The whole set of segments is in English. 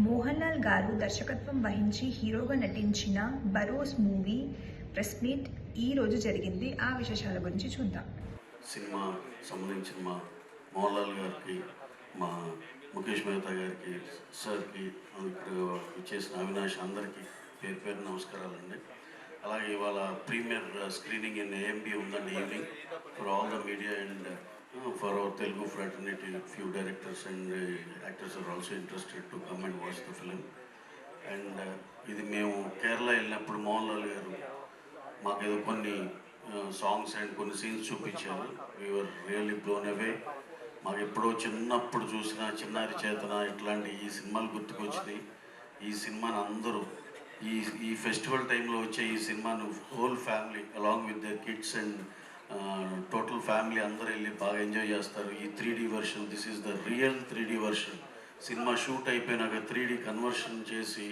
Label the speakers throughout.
Speaker 1: మోహన్ లాల్ గారు దర్శకత్వం వహించి హీరోగా నటించిన బరోస్ మూవీ ప్రెస్ మీట్ ఈ రోజు జరిగింది. ఆ విశేషాల గురించి చూద్దాం.
Speaker 2: సినిమా సంబంధించిన మా మోహన్ లాల్ గారికి, మా ముఖేష్ మెహతా గారికి, సార్కి, ఇక్కడ చేసిన అవినాష్ అందరికీ పేరు పేరు నమస్కారాలండి. అలాగే ఇవాళ ప్రీమియర్ స్క్రీనింగ్ ఇన్ ఏఎంబి ఉందండి evening for all the media and for our Telugu fraternity. Few directors and actors are also interested to come and watch the film. And ఇది మేము కేరళ వెళ్ళినప్పుడు మోహన్ లాల్ గారు మాకేదో కొన్ని సాంగ్స్ అండ్ కొన్ని సీన్స్ చూపించారు. We're really blown away. మాకు ఎప్పుడో చిన్నప్పుడు చూసిన చిన్నారి చేతన ఇట్లాంటి ఈ సినిమాలు గుర్తుకొచ్చినాయి. ఈ సినిమాని అందరూ ఈ ఫెస్టివల్ టైంలో వచ్చే ఈ సినిమాను whole family along with their kids and total family అందరూ వెళ్ళి బాగా ఎంజాయ్ చేస్తారు. ఈ 3D version, this is the real 3D version. Cinema shoot అయిపోయినాక 3D కన్వర్షన్ చేసి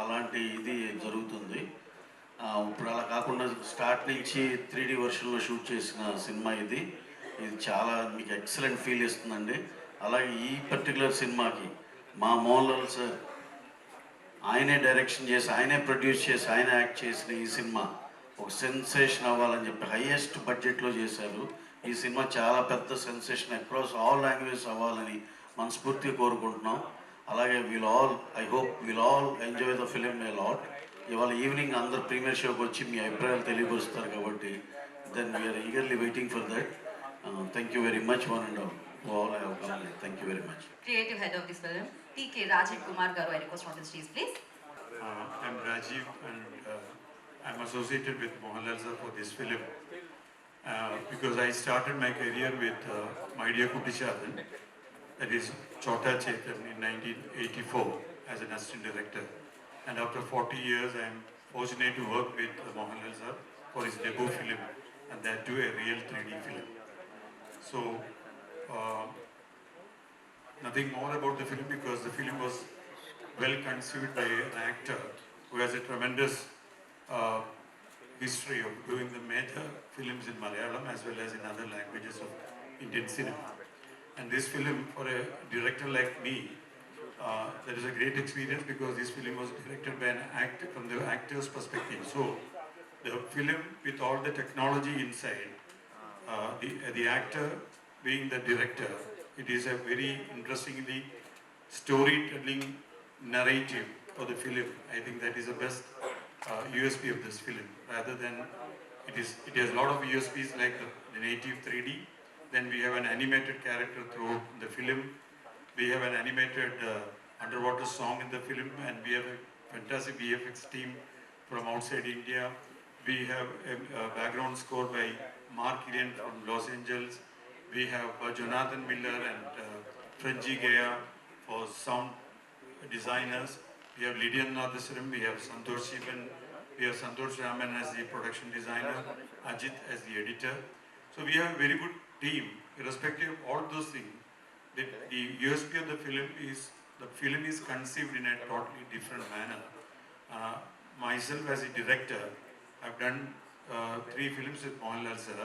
Speaker 2: అలాంటి ఇది జరుగుతుంది. ఇప్పుడు అలా కాకుండా స్టార్ట్ నుంచి 3D వర్షన్లో షూట్ చేసిన సినిమా ఇది చాలా మీకు ఎక్సలెంట్ ఫీల్ ఇస్తుందండి. అలాగే ఈ పర్టికులర్ సినిమాకి మా మోహన్ లాల్ సార్ ఆయనే డైరెక్షన్ చేసి, ఆయనే ప్రొడ్యూస్ చేసి, ఆయన యాక్ట్ చేసిన ఈ సినిమా ఒక సెన్సేషన్ అవ్వాలని చెప్పి హయ్యెస్ట్ బడ్జెట్లో చేశారు. ఈ సినిమా చాలా పెద్ద సెన్సేషన్ అక్రాస్ ఆల్ లాంగ్వేజెస్ అవ్వాలని మనస్ఫూర్తిగా కోరుకుంటున్నాం. అలాగే I hope will all enjoy the film a lot. ఇవాళ ఈవినింగ్ అందరు ప్రీమియర్ షోకి వచ్చి మీ అభిప్రాయాలు తెలియపరుస్తారు కాబట్టి then we're eagerly waiting for that. Thank you very much one and all. Thank you very much.
Speaker 3: Creative head of this film, T.K. Rajiv Kumar Garu, I request on the stage, please.
Speaker 4: I'm Rajiv and I'm associated with Mohan Lal sir for this film because I started my career with My Dear Kutti Chadan, that is Chota Chetan, in 1984 as an assistant director. And after 40 years, I am fortunate to work with Mohan Lal sir for his debut film, and that too a real 3D film. So, nothing more about the film because the film was well conceived by an actor who has a tremendous history of doing the major films in Malayalam as well as in other languages of Indian cinema. And this film, for a director like me, that is a great experience because this film was directed by an actor from the actor's perspective. So, the film with all the technology inside, the actor being the director, it is a very interestingly storytelling narrative for the film. I think that is the best USP of this film. Rather than it has a lot of USPs like the native 3D. Then we have an animated character throughout the film. We have an animated underwater song in the film, and we have a fantastic VFX team from outside India. We have a background score by Mark Ilian from Los Angeles. We have Jonathan Miller and Frenchie Gaya for sound designers. We have Lydian Nadaswaram, we have Santosh Shivan, we have Santosh Raman as the production designer, Ajit as the editor. So we have a very good team. Irrespective of all those things, the USP of the film is conceived in a totally different manner. Myself as a director, I've done 3 films with Mohan Lal sir.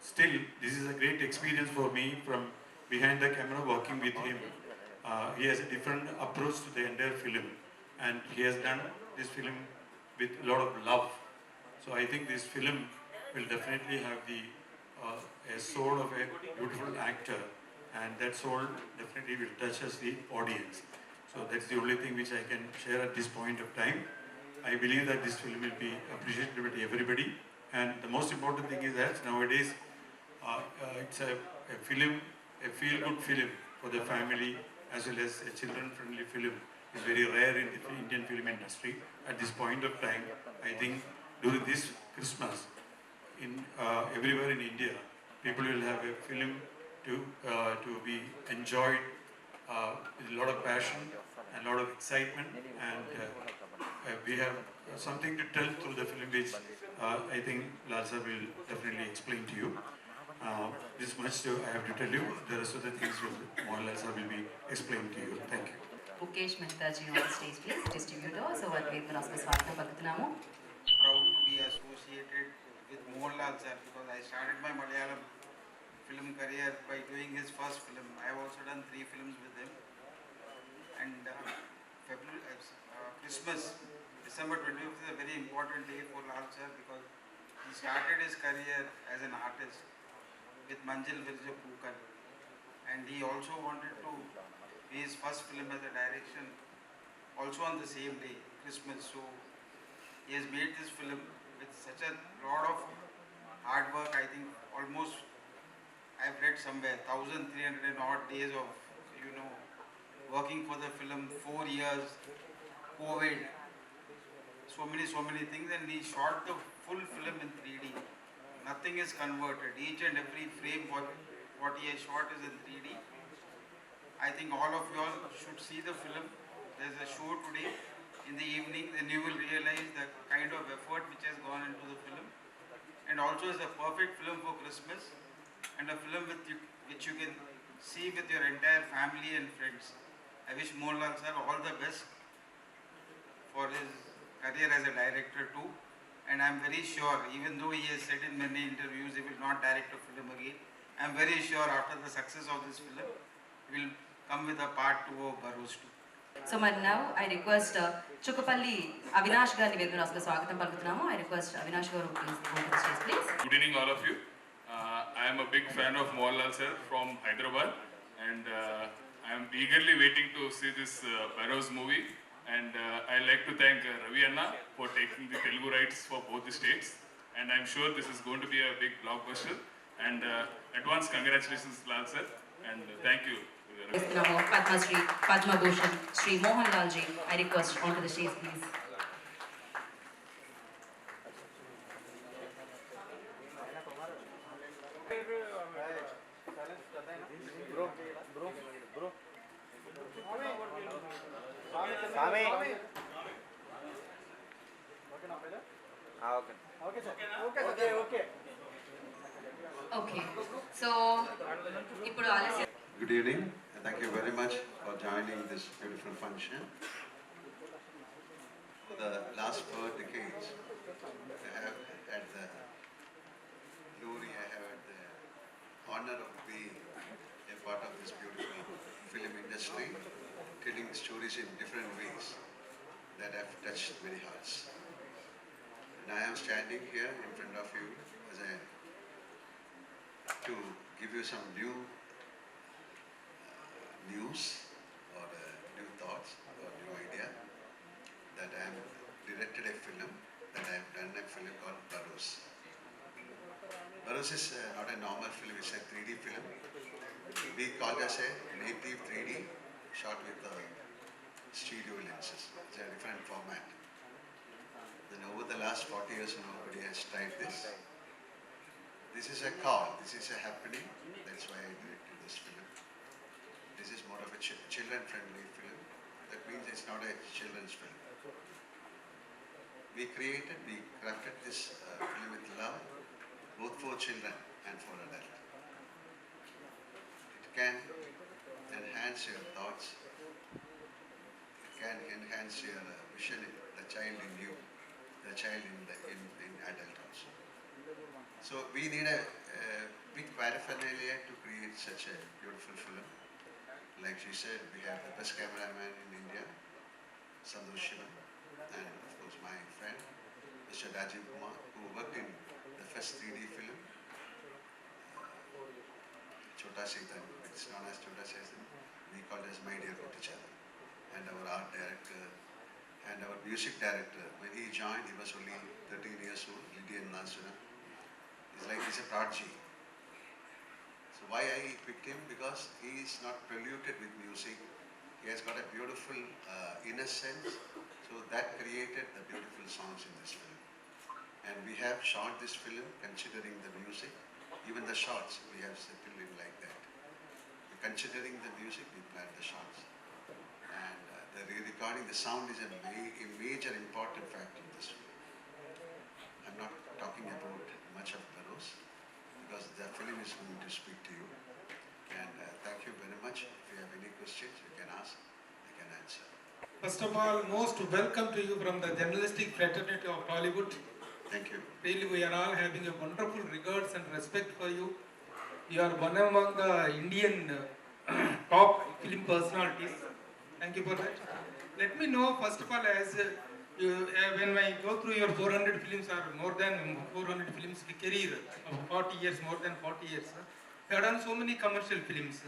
Speaker 4: Still, this is a great experience for me from behind the camera working with him. He has a different approach to the entire film, and he has done this film with a lot of love. So I think this film will definitely have a soul of a beautiful actor, and that soul definitely will touch us, the audience. So that's the only thing which I can share at this point of time. I believe that this film will be appreciated by everybody, and the most important thing is that nowadays it's a feel-good film for the family as well as a children-friendly film. Is very rare in the Indian film industry. At this point of time, I think during this Christmas, everywhere in India, people will have a film to be enjoyed with a lot of passion and a lot of excitement, and we have something to tell through the film which I think Lal sir will definitely explain to you. This much I have to tell you. The rest of the things Mohan Lal sir will be explained to you. Thank you.
Speaker 3: Mukesh Mehta ji on the stage, please. Distributor, so what we will ask Swati Bhagatunamu.
Speaker 5: Proud to be associated with Mohan Lal sir because I started my Malayalam film career by doing his first film. I have also done 3 films with him, and Christmas, December 25th is a very important day for Lal sir because he started his career as an artist with Manjil Virja Pookan, and he also wanted to be his first film as a direction also on the same day, Christmas. So he has made this film with such a lot of hard work. I think almost, I've read somewhere 1,300 and odd days of working for the film, 4 years, COVID, so many things, and he shot the full film in 3D. Nothing is converted. Each and every frame what he has shot is in 3D. I think all of you all should see the film. There's a show today in the evening, then you will realize the kind of effort which has gone into the film. And also it's a perfect film for Christmas and a film which you can see with your entire family and friends. I wish Mohan Lal sir all the best for his career as a director too. And I'm very sure, even though he has said in many interviews he will not direct a film again, I'm very sure after the success of this film, he will come with a part 2 of Barrows too.
Speaker 3: So now I request Chukapalli Avinash Garni Vedmina Oscar Swagatam Palkutunnamo. I request Avinash Garu please go to the stage, please.
Speaker 6: Good evening, all of you. I am a big fan of Mohan Lal sir from Hyderabad, and I am eagerly waiting to see this Barrows movie. And I like to thank Ravi Anna for taking the Telugu rights for both the states. And I'm sure this is going to be a big blockbuster. And advance congratulations, Lal sir, and thank you.
Speaker 3: Padma Shri, Padma Bhushan, Shri Mohan Lal ji, I request onto the stage, please. Okay. So, ఇప్పుడు ఆలస్యం.
Speaker 2: Good evening, and thank you very much for joining this beautiful function. For the last 4 decades, I have had the glory, I have had the honor of being a part of this beautiful film industry, telling stories in different ways that have touched many hearts. And I am standing here in front of you to give you some news or new thoughts or new idea that I have directed a film, that I have done a film called Barrows. Barrows is not a normal film, it's a 3D film. We call it as a native 3D shot with stereo lenses. It's a different format. Then over the last 40 years nobody has tried this. This is a call, this is a happening, that's why I directed this film. This is more of a children-friendly film. That means it's not a children's film. We crafted this film with love, both for children and for adults. It can enhance your thoughts, it can enhance your vision, the child in you, the child in adult also. So we need a big paraphernalia to create such a beautiful film. Like she said, we have the best cameraman in India, Santosh Shivan, and of course my friend, Mr. Rajiv Kumar, who worked in the first 3D film, Chota Satan, it's known as Chota Satan, we call it as My Dear Kotichada, and our art director, and our music director. When he joined, he was only 13 years old, Lydian Nasuna. He's a prodigy. So why I picked him? Because he is not polluted with music. He has got a beautiful innocence. So that created the beautiful songs in this film. And we have shot this film considering the music. Even the shots, we have settled in like that. Considering the music, we planned the shots. And the re-recording, the sound is a major important factor in this film. I'm not talking about much of Barrows because the film is going to speak to you. And thank you very much. If you have any questions, you can ask, I can answer.
Speaker 7: First of all, most welcome to you from the journalistic fraternity of Hollywood.
Speaker 2: Thank you.
Speaker 7: Really, we are all having a wonderful regards and respect for you. You are one among the Indian top film personalities, Thank you for that. Let me know, first of all, as when I go through your 400 films or more than 400 films career of 40 years, more than 40 years, you have done so many commercial films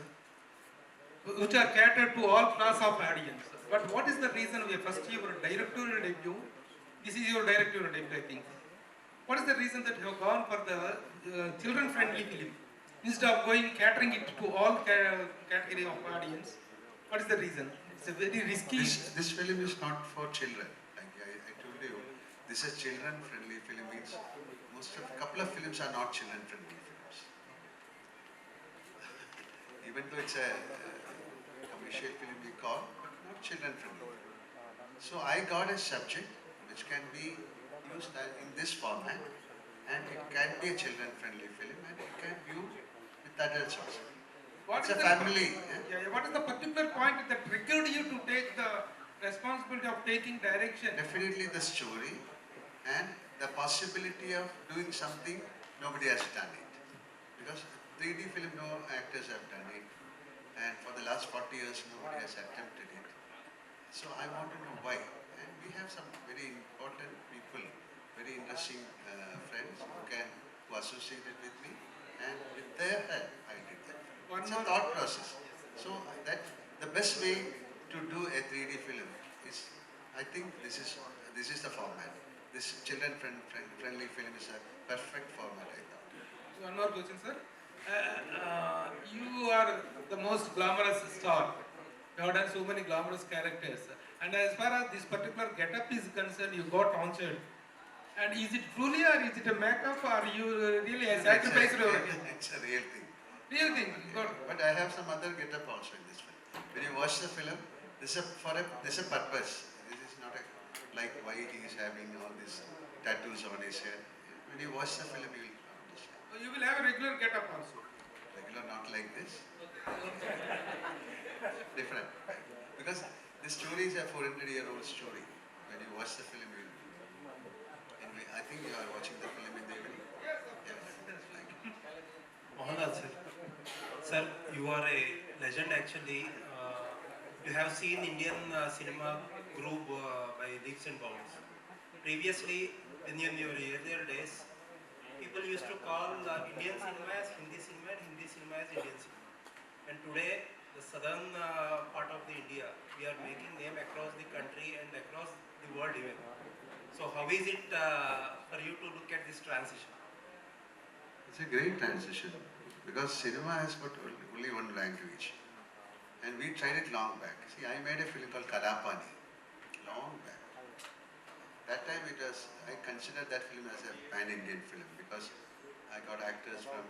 Speaker 7: which are catered to all class of audience. But what is the reason we first your directorial debut? This is your directorial debut, I think. What is the reason that you have gone for the children-friendly film instead of going catering it to all category of audience? What is the reason? It's a very risky.
Speaker 8: This film is not for children. Like I told you, this is children-friendly film. Means a couple of films are not children-friendly films. Even though it's a commercial film we call, but not children-friendly. So I got a subject which can be used in this format, and it can be a children-friendly film, and it can be used with adults also. It's a family.
Speaker 7: What is the particular point that triggered you to take the responsibility of taking direction?
Speaker 8: Definitely the story and the possibility of doing something nobody has done it. Because 3D film, no actors have done it, and for the last 40 years nobody has attempted it. So I want to know why. And we have some very important people, very interesting friends who associated with me, and with their help I did that. It's a thought process. So that the best way to do a 3D film is, I think this is the format. This children-friendly film is a perfect format, I thought.
Speaker 7: One more question, sir. You are the most glamorous star. You have done so many glamorous characters. And as far as this particular get-up is concerned, you got answered. And is it truly or is it a makeup, or you really sacrificed?
Speaker 8: It's a real thing.
Speaker 7: Real thing.
Speaker 8: But I have some other get-up also in this film. When you watch the film, there's a purpose. This is not like why he is having all these tattoos on his head. When you watch the film, you will understand.
Speaker 7: So you will have a regular get-up also.
Speaker 8: Regular, not like this. Different. Because the story is a 400-year-old story. When you watch the film, you will. Anyway, I think you are watching the film in the evening. Yes. Thank you.
Speaker 9: Mohan Lal sir. Sir, you are a legend actually. You have seen Indian cinema grow by leaps and bounds. Previously, in your earlier days, people used to call Indian cinema as Hindi cinema and Hindi cinema as Indian cinema. And today, the southern part of the India, we are making name across the country and across the world even. So how is it for you to look at this transition?
Speaker 8: It's a great transition because cinema has got only one language, and we tried it long back. See, I made a film called Kalapani long back. That time I considered that film as a pan-Indian film because I got actors from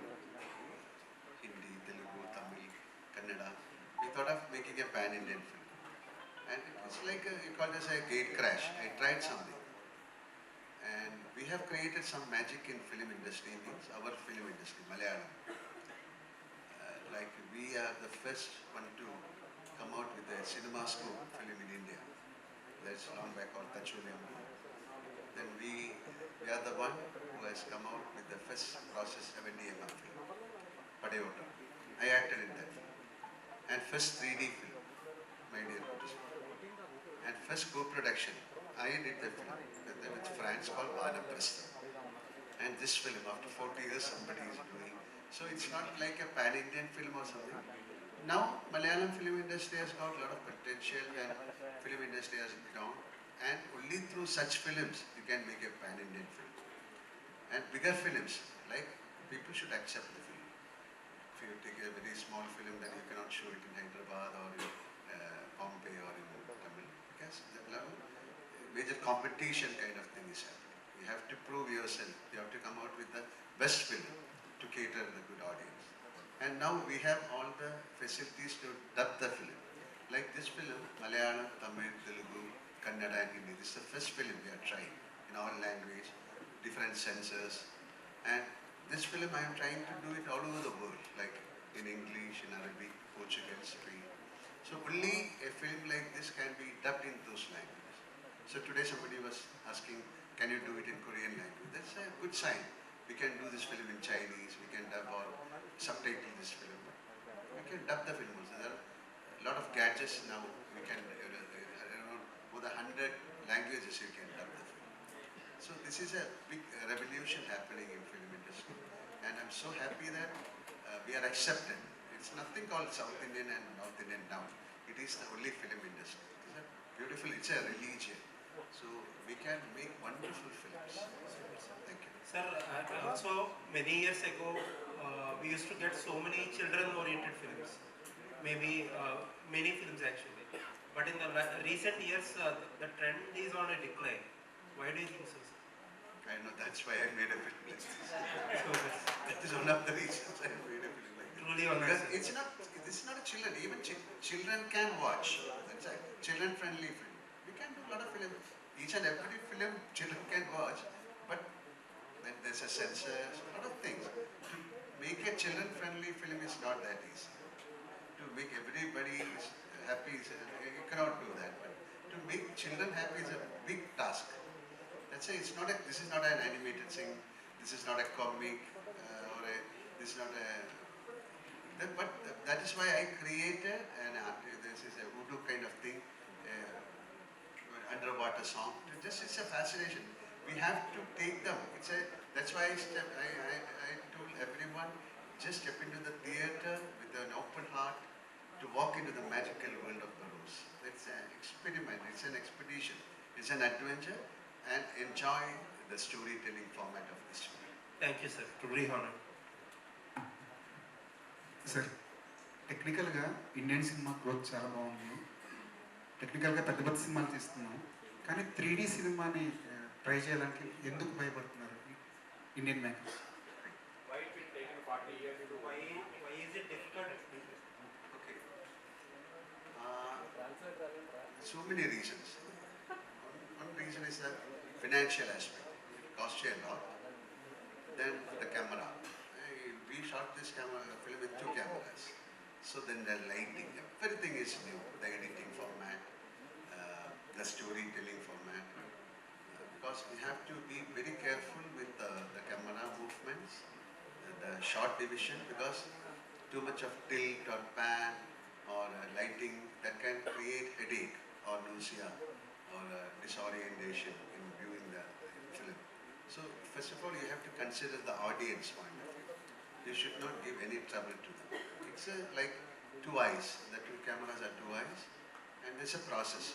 Speaker 8: Hindi, Telugu, Tamil, Kannada. We thought of making a pan-Indian film, and it's like you call it as a gate crash. I tried something. And we have created some magic in film industry, means our film industry, Malayalam. Like we are the first one to come out with a cinema scope film in India. That's long back called Tacholium. Then we are the one who has come out with the first process 70mm film, Padayota. I acted in that film. And first 3D film, my dear Buddhist. And first co-production, I did the film with France called Barrows. And this film, after 40 years, somebody is doing. So it's not like a pan-Indian film or something. Now, Malayalam film industry has got a lot of potential and film industry has grown. And only through such films, you can make a pan-Indian film. And bigger films, like people should accept the film. If you take a very small film, then you cannot show it in Hyderabad or in Bombay or in Tamil. Because the major competition kind of thing is happening. You have to prove yourself. You have to come out with the best film to cater the good audience. And now we have all the facilities to dub the film. Like this film, Malayalam, Tamil, Telugu, Kannada and Hindi. This is the first film we are trying in all language, different censors. And this film I am trying to do it all over the world, like in English, in Arabic, Portugal, Spain. So only a film like this can be dubbed in those languages. So today somebody was asking, can you do it in Korean language? That's a good sign. We can do this film in Chinese, we can dub or subtitle this film. We can dub the film also. There are a lot of gadgets now we can, I don't know, more than 100 languages you can dub the film. So this is a big revolution happening in film industry, and I'm so happy that we are accepted. It's nothing called South Indian and North Indian now. It is the only film industry. It's a beautiful, it's a religion. So we can make wonderful films. Thank you.
Speaker 9: Sir, also many years ago, we used to get so many children-oriented films, maybe many films actually. But in the recent years, the trend is on a decline. Why do you think so, sir?
Speaker 8: I know, that's why I made a film like this. That is one of the reasons I made a film like this.
Speaker 9: Truly honored,
Speaker 8: Because
Speaker 9: sir.
Speaker 8: it's not a children, even children can watch. It's a children-friendly film. We can do a lot of films. Each and every film children can watch, but then there's a censor, a lot of things. To make a children-friendly film is not that easy. To make everybody happy, you cannot do that. But to make children happy is a big task. That's why it's not a, this is not an animated thing, this is not a comic, this is not a, but that is why I created this is a voodoo kind of thing, underwater song. It's a fascination. We have to take them. That's why I told everyone, just step into the theater with an open heart to walk into the magical world of Barrows. It's an experiment, it's an expedition, it's an adventure, and enjoy the storytelling format of this film.
Speaker 9: Thank you, sir. Truly honored.
Speaker 10: Sir టెక్నికల్గా Indian cinema growth చాలా బాగుంది. టెక్నికల్గా పెద్ద పెద్ద సినిమాలు తీస్తున్నాం, కానీ 3D సినిమాని ట్రై చేయడానికి ఎందుకు భయపడుతున్నారు Indian makers?
Speaker 9: Why is it difficult?
Speaker 8: Okay. So many reasons. One reason is the financial aspect. It costs you a lot. Then the camera. We shot this film with 2 cameras. So then the lighting, everything is new. The editing format, the storytelling format. Because we have to be very careful with the camera movements, the shot division, because too much of tilt or pan or lighting, that can create headache or nausea or disorientation in viewing the film. So first of all, you have to consider the audience point of view. You should not give any trouble to them. It's like 2 eyes. The 2 cameras are 2 eyes, and there's a process.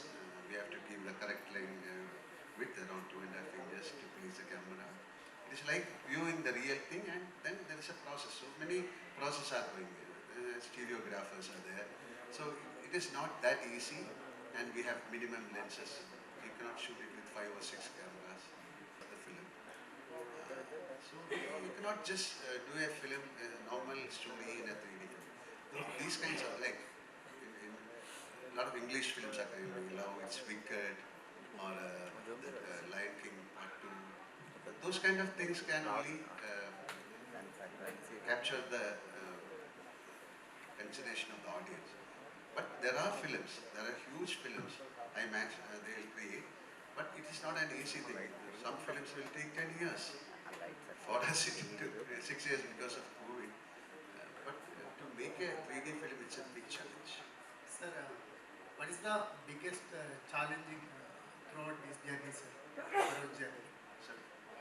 Speaker 8: We have to give the correct line width around 2.5 inches to please the camera. It is like viewing the real thing, and then there is a process. So many processes are going there. Stereographers are there. So it is not that easy, and we have minimum lenses. You cannot shoot it with 5 or 6 cameras for the film. So you cannot just do a film, a normal story in a 3D film. These kinds of like, in a lot of English films are kind of Love, It's Wicked, or Lion King Part 2. Those kind of things can only capture the consideration of the audience. But there are films, there are huge films, IMAX, they will create, but it is not an easy thing. Some films will take 10 years. For us it took 6 years because of COVID. But to make a 3D film, it's a big challenge.
Speaker 11: Sir, what is the biggest challenging throughout this journey, sir? Barrows journey.
Speaker 8: So,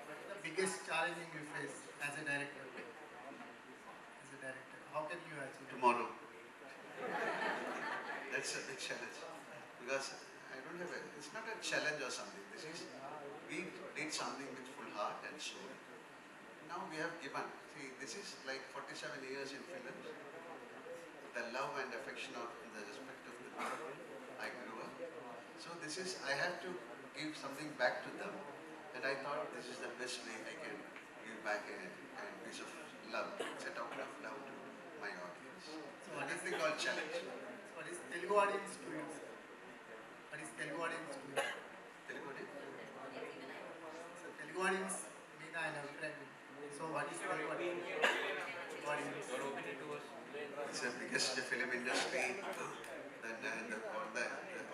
Speaker 11: What is the biggest challenging you face as a director? How can you achieve it?
Speaker 8: tomorrow. That's a big challenge. Because I don't have it's not a challenge or something. We did something with full heart and soul. Now we have given. See, this is like 47 years in film. The love and affection of the respect of the people I grew up. So this is, I have to give something back to them. And I thought this is the best way I can give back a piece of love. It's a token of love to my audience. So what is the called challenge?
Speaker 11: What is Telugu audience to you, sir? What is Telugu audience to you?
Speaker 8: Telugu audience?
Speaker 11: So Telugu audience, Meena and Abhipray. So what is Telugu audience?
Speaker 8: It's the biggest film industry. The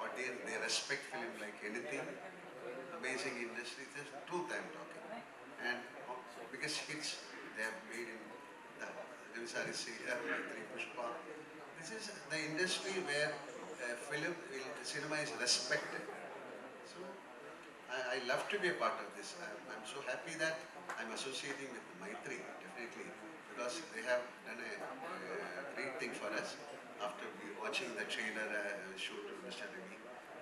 Speaker 8: audience, they respect film like anything. Amazing industry. There's truth I'm talking. And biggest hits they have made in the Three Pushpa. This is the industry where cinema is respected. So I love to be a part of this. I'm so happy that I'm associating with Maitri, definitely, because they have done a great thing for us. After watching the trailer show to Mr. Ravi,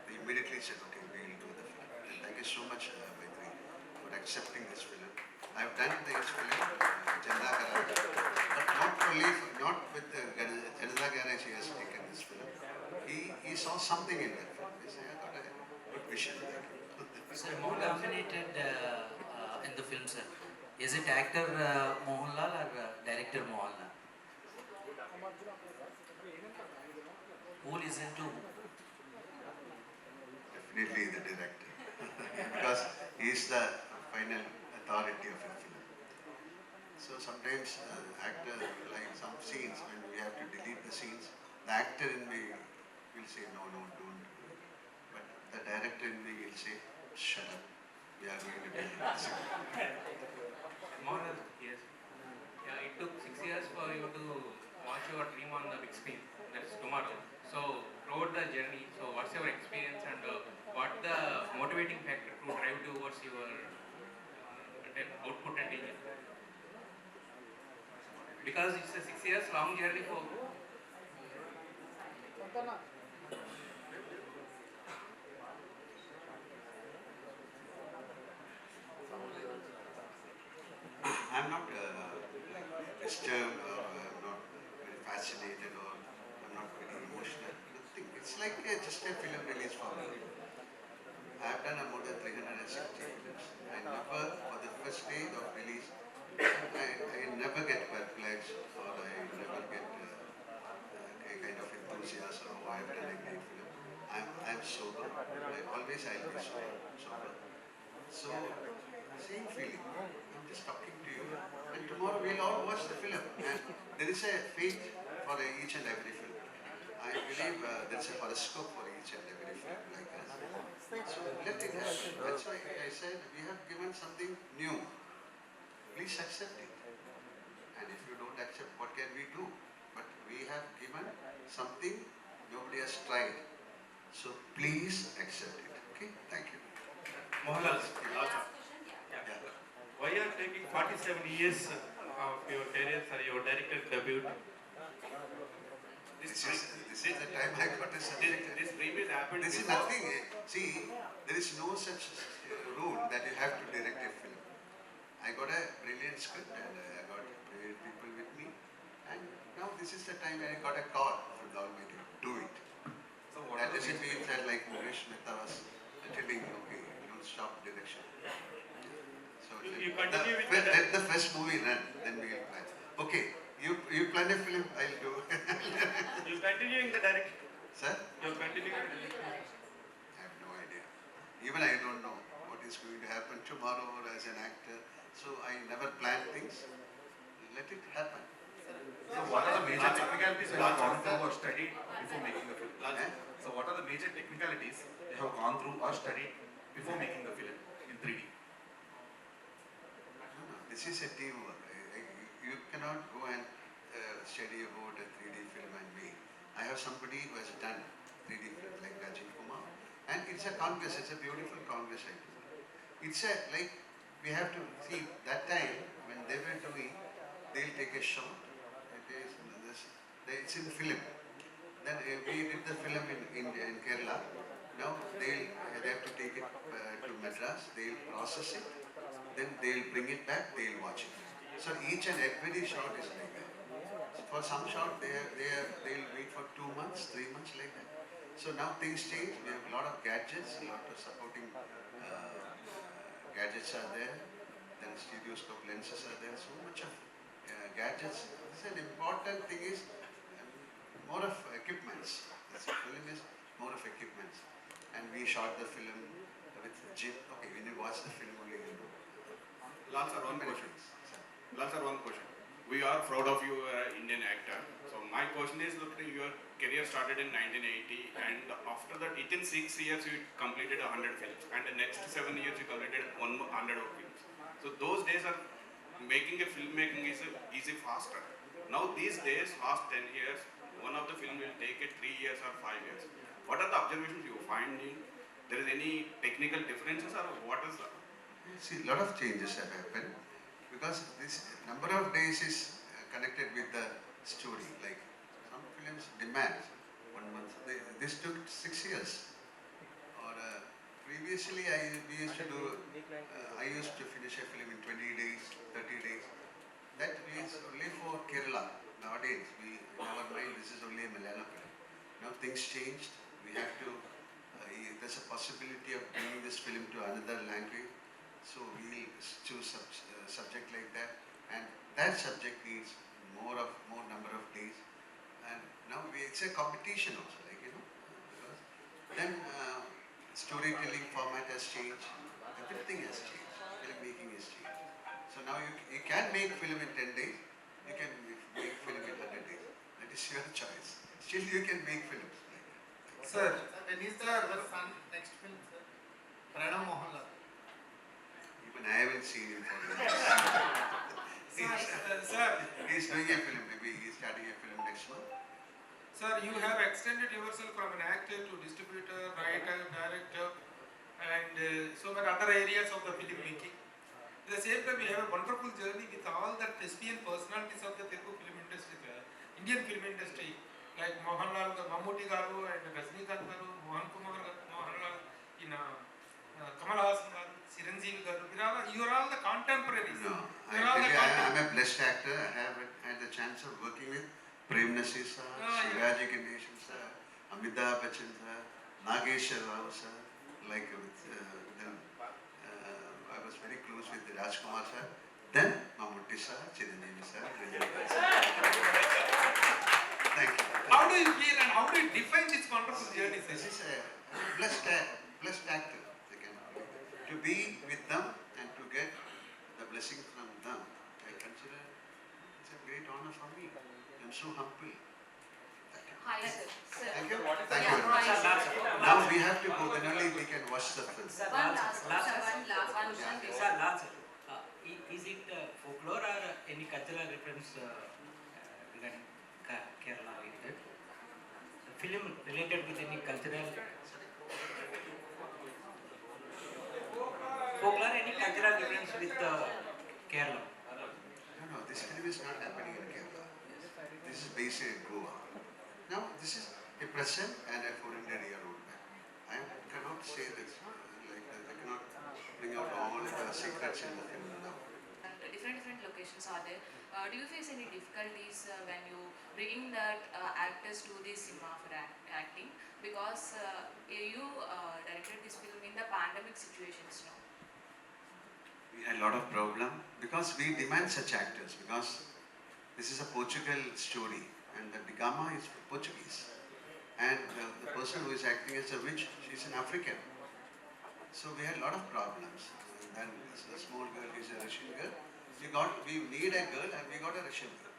Speaker 8: they immediately said, okay, we'll do the film. And thank you so much, Maitri, for accepting this film. I've done this film, Janna Garage, but not with Janna Garage he has taken this film. He saw something in that film. He said, I got a good vision there.
Speaker 12: So who dominated in the film, sir? Is it actor Mohan Lal or director Mohan Lal? Who listened to?
Speaker 8: Definitely the director, because he is the final authority of a film. So sometimes actor, like some scenes, when we have to delete the scenes, the actor in me will say, no, don't do it. But the director in me will say, shut up, we are going to delete the scene.
Speaker 13: Mohan, yes. Yeah, it took 6 years for you to watch your dream on the big screen. That's tomorrow. So, throughout the journey, so what's your experience and what the motivating factor to drive towards your output and engine? Because it's a 6 years long journey for.
Speaker 8: I'm not disturbed or I'm not very fascinated or I'm not very emotional. Nothing. It's like just a film release for me. I've done more than 360 films. I never, for the first day of release, I never get perplexed or I never get a kind of enthusiasm. Oh, I've done a great film. I'm sober. I'll be sober. So, same feeling. I'm just talking to you. And tomorrow we'll all watch the film. And there is a fate for each and every film. I believe there's a horoscope for each and every film like us. So let it happen. That's why I said we have given something new. Please accept it. And if you don't accept, what can we do? But we have given something nobody has tried. So please accept it. Okay? Thank you.
Speaker 13: Mohan Lal, why are you taking 47 years of your career for your director debut?
Speaker 8: This is the time I got a subject.
Speaker 13: This previous happened.
Speaker 8: This is nothing. See, there is no such rule that you have to direct a film. I got a brilliant script and I got brilliant people with me. And now this is the time I got a call from the Almighty. Do it. So what that doesn't mean that like Mukesh Mehta was telling, okay, don't stop direction. So
Speaker 13: you continue
Speaker 8: let the first movie run, then we will plan. Okay, you plan a film, I'll do.
Speaker 13: You continuing the direction?
Speaker 8: Sir?
Speaker 13: You're continuing the direction?
Speaker 8: I have no idea. Even I don't know what is going to happen tomorrow or as an actor. So I never plan things. Let it happen.
Speaker 14: So what are the major technicalities you have gone through or studied before making the film? So what are the major technicalities you have gone through or studied before making the film in 3D?
Speaker 8: This is a teamwork. You cannot go and study about a 3D film and me. I have somebody who has done 3D film like Kumar, and it's a congress. It's a beautiful congress. It's a like we have to see that time when they were doing. They'll take a shot. It's in film. Then we did the film in India, in Kerala. Now they have to take it to Madras. They'll process it. Then they'll bring it back. They'll watch it. So each and every shot is like that. So for some shot, they'll wait for 2 months, 3 months like that. So now things change. We have a lot of gadgets, a lot of supporting gadgets are there. Then stereoscope lenses are there. So much of gadgets. This is an important thing is more of equipments. This film is more of equipments. And we shot the film with Jim. Okay, when you watch the film only you know.
Speaker 6: Lal sir, one question. We are proud of you, Indian actor. So my question is, look, your career started in 1980, and after that, within 6 years, you completed 100 films, and the next 7 years, you completed 100 films. So those days are making a filmmaking is easy faster. Now these days, last 10 years,
Speaker 15: one of the film will take it 3 years or 5 years. What are the observations you find in? There is any technical differences or what is that?
Speaker 8: See, a lot of changes have happened because this number of days is connected with the story. Like some films demand 1 month. This took 6 years. Or previously, we used to do. I used to finish a film in 20 days, 30 days. That is only for Kerala. Nowadays, in our mind, this is only a Malayalam film. Now things changed. We have to. There's a possibility of bringing this film to another language. So we'll choose a subject like that, and that subject needs more number of days. And now it's a competition also, like because then storytelling format has changed, everything has changed, filmmaking has changed. So now you can make film in 10 days, you can make film in 100 days. That is your choice. Still you can make films like that.
Speaker 11: Sir, when is the son next film, sir? Pranam Mohan Lal.
Speaker 8: Even I haven't seen him for
Speaker 7: Sir,
Speaker 8: he's doing a film, maybe he's starting a film next month.
Speaker 7: sir, you have extended yourself from an actor to distributor, writer, director, and so many other areas of the filmmaking. At the same time, you have a wonderful journey with all the thespian personalities of the Telugu film industry, the Indian film industry, like Mohan Lal, Mammootty Garu, and Rajinikanth Garu, Mohan Lal, Kamal Haasan Garu, Chiranjeevi Garu. You are all the contemporaries.
Speaker 8: No, I'm a blessed actor. I have had the chance of working with Prem Nasir sir, Shivaji Ganesan sir, Amitabh Bachchan sir, Nageshwar Rao sir, like with them. I was very close with Rajkumar sir, then Mammootty sir, Chiranjeevi sir, Thank you.
Speaker 7: How do you feel and how do you define this wonderful journey, sir?
Speaker 8: This is a blessed actor. To be with them and to get the blessing from them, I consider it's a great honor for me. I'm so humble.
Speaker 3: Hi, sir.
Speaker 8: Thank you. Thank you very much. Now we have to go, then only we can watch the film.
Speaker 3: One last question.
Speaker 12: Sir, last. Is it folklore or any cultural reference regarding Kerala related? The film related with any cultural folklore, any cultural reference with Kerala?
Speaker 8: No, this film is not happening in Kerala. This is based in Goa. Now, this is a present and a 400-year-old man. I cannot say this like that. I cannot bring out all the secrets in the film now.
Speaker 16: Different locations are there. Do you face any difficulties when you bring that actors to the cinema for acting? Because you directed this film in the pandemic situations, no?
Speaker 8: We had a lot of problem because we demand such actors because this is a Portugal story and the Digama is Portuguese and the person who is acting as a witch, she's an African. So we had a lot of problems. And then a small girl is a Russian girl. We need a girl and we got a Russian girl.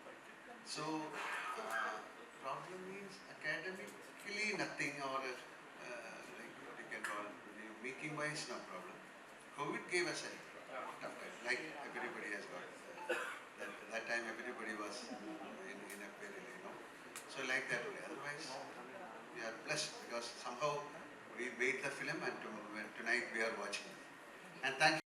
Speaker 8: So problem is academically nothing or like what you can call making wise no problem. COVID gave us a tough time, like everybody has got. That time everybody was in a peril, So like that way. Otherwise, we are blessed because somehow we made the film and tonight we are watching. And thank you.